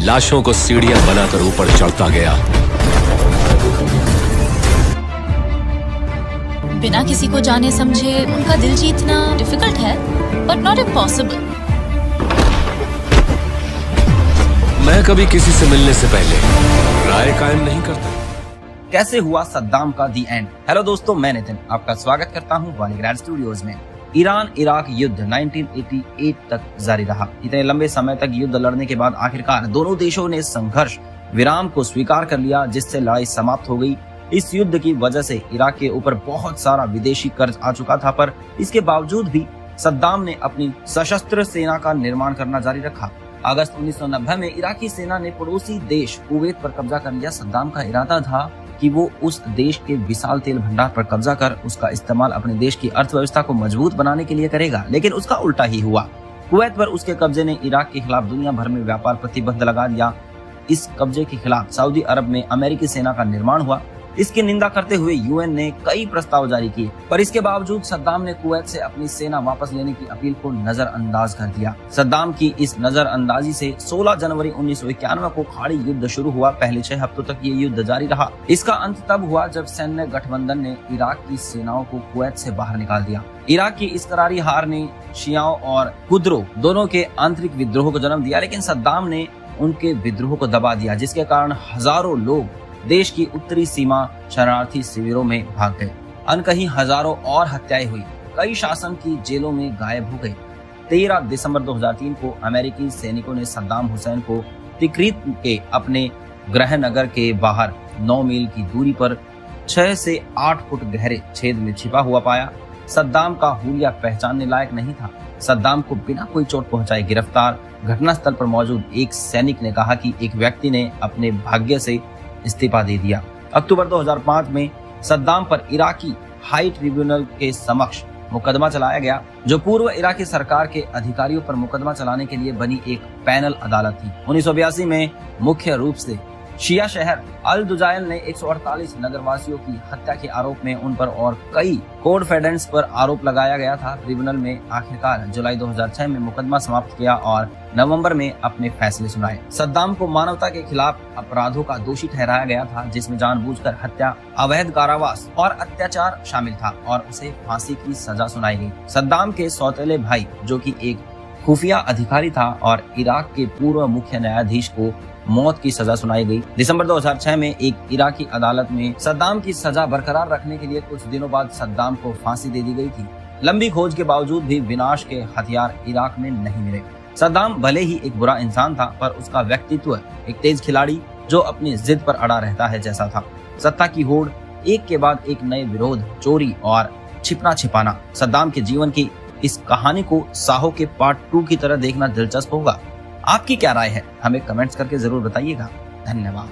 लाशों को सीढ़ियां बनाकर ऊपर चढ़ता गया। बिना किसी को जाने समझे उनका दिल जीतना डिफिकल्ट है, बट नॉट इम्पॉसिबल। मैं कभी किसी से मिलने से पहले राय कायम नहीं करता। कैसे हुआ सद्दाम का दी एंड। हेलो दोस्तों, मैं नितिन आपका स्वागत करता हूं वालीग्राड स्टूडियोज में। ईरान इराक युद्ध 1988 तक जारी रहा। इतने लंबे समय तक युद्ध लड़ने के बाद आखिरकार दोनों देशों ने संघर्ष विराम को स्वीकार कर लिया, जिससे लड़ाई समाप्त हो गई। इस युद्ध की वजह से इराक के ऊपर बहुत सारा विदेशी कर्ज आ चुका था, पर इसके बावजूद भी सद्दाम ने अपनी सशस्त्र सेना का निर्माण करना जारी रखा। अगस्त 1990 में इराकी सेना ने पड़ोसी देश कुवैत पर कब्जा कर लिया। सद्दाम का इरादा था कि वो उस देश के विशाल तेल भंडार पर कब्जा कर उसका इस्तेमाल अपने देश की अर्थव्यवस्था को मजबूत बनाने के लिए करेगा, लेकिन उसका उल्टा ही हुआ। कुवैत पर उसके कब्जे ने इराक के खिलाफ दुनिया भर में व्यापार प्रतिबंध लगा दिया। इस कब्जे के खिलाफ सऊदी अरब में अमेरिकी सेना का निर्माण हुआ। इसकी निंदा करते हुए यूएन ने कई प्रस्ताव जारी किए, पर इसके बावजूद सद्दाम ने कुवैत से अपनी सेना वापस लेने की अपील को नजरअंदाज कर दिया। सद्दाम की इस नजरअंदाजी से 16 जनवरी 1991 को खाड़ी युद्ध शुरू हुआ। पहले 6 हफ्तों तक ये युद्ध जारी रहा। इसका अंत तब हुआ जब सैन्य गठबंधन ने इराक की सेनाओं को कुवैत से बाहर निकाल दिया। इराक की इस करारी हार ने शियाओं और कुर्दों दोनों के आंतरिक विद्रोह को जन्म दिया, लेकिन सद्दाम ने उनके विद्रोह को दबा दिया, जिसके कारण हजारों लोग देश की उत्तरी सीमा शरणार्थी शिविरों में भाग गए। अनकहीं हजारों और हत्याएं हुई। कई शासन की जेलों में गायब हो गए। 13 दिसंबर 2003 को अमेरिकी सैनिकों ने सद्दाम हुसैन को तिक्रीत के अपने गृह नगर के बाहर 9 मील की दूरी पर 6 से 8 फुट गहरे छेद में छिपा हुआ पाया। सद्दाम का हुलिया पहचानने लायक नहीं था। सद्दाम को बिना कोई चोट पहुंचाए गिरफ्तार। घटनास्थल पर मौजूद एक सैनिक ने कहा कि एक व्यक्ति ने अपने भाग्य से इस्तीफा दे दिया। अक्टूबर 2005 में सद्दाम पर इराकी हाई ट्रिब्यूनल के समक्ष मुकदमा चलाया गया, जो पूर्व इराकी सरकार के अधिकारियों पर मुकदमा चलाने के लिए बनी एक पैनल अदालत थी। 1982 में मुख्य रूप से शिया शहर अल दुजाइल ने 148 नगरवासियों की हत्या के आरोप में उन पर और कई कॉन्फिडेंस पर आरोप लगाया गया था। ट्रिब्यूनल में आखिरकार जुलाई 2006 में मुकदमा समाप्त किया और नवंबर में अपने फैसले सुनाए। सद्दाम को मानवता के खिलाफ अपराधों का दोषी ठहराया गया था, जिसमें जानबूझकर हत्या, अवैध कारावास और अत्याचार शामिल था, और उसे फांसी की सजा सुनाई गई। सद्दाम के सौतेले भाई, जो कि एक खुफिया अधिकारी था, और इराक के पूर्व मुख्य न्यायाधीश को मौत की सजा सुनाई गई। दिसंबर 2006 में एक इराकी अदालत में सद्दाम की सजा बरकरार रखने के लिए कुछ दिनों बाद सद्दाम को फांसी दे दी गई थी। लंबी खोज के बावजूद भी विनाश के हथियार इराक में नहीं मिले। सद्दाम भले ही एक बुरा इंसान था, पर उसका व्यक्तित्व एक तेज खिलाड़ी जो अपनी जिद पर अड़ा रहता है जैसा था। सत्ता की होड़, एक के बाद एक नए विरोध, चोरी और छिपना छिपाना। सद्दाम के जीवन की इस कहानी को साहो के पार्ट 2 की तरह देखना दिलचस्प होगा। आपकी क्या राय है, हमें कमेंट्स करके जरूर बताइएगा। धन्यवाद।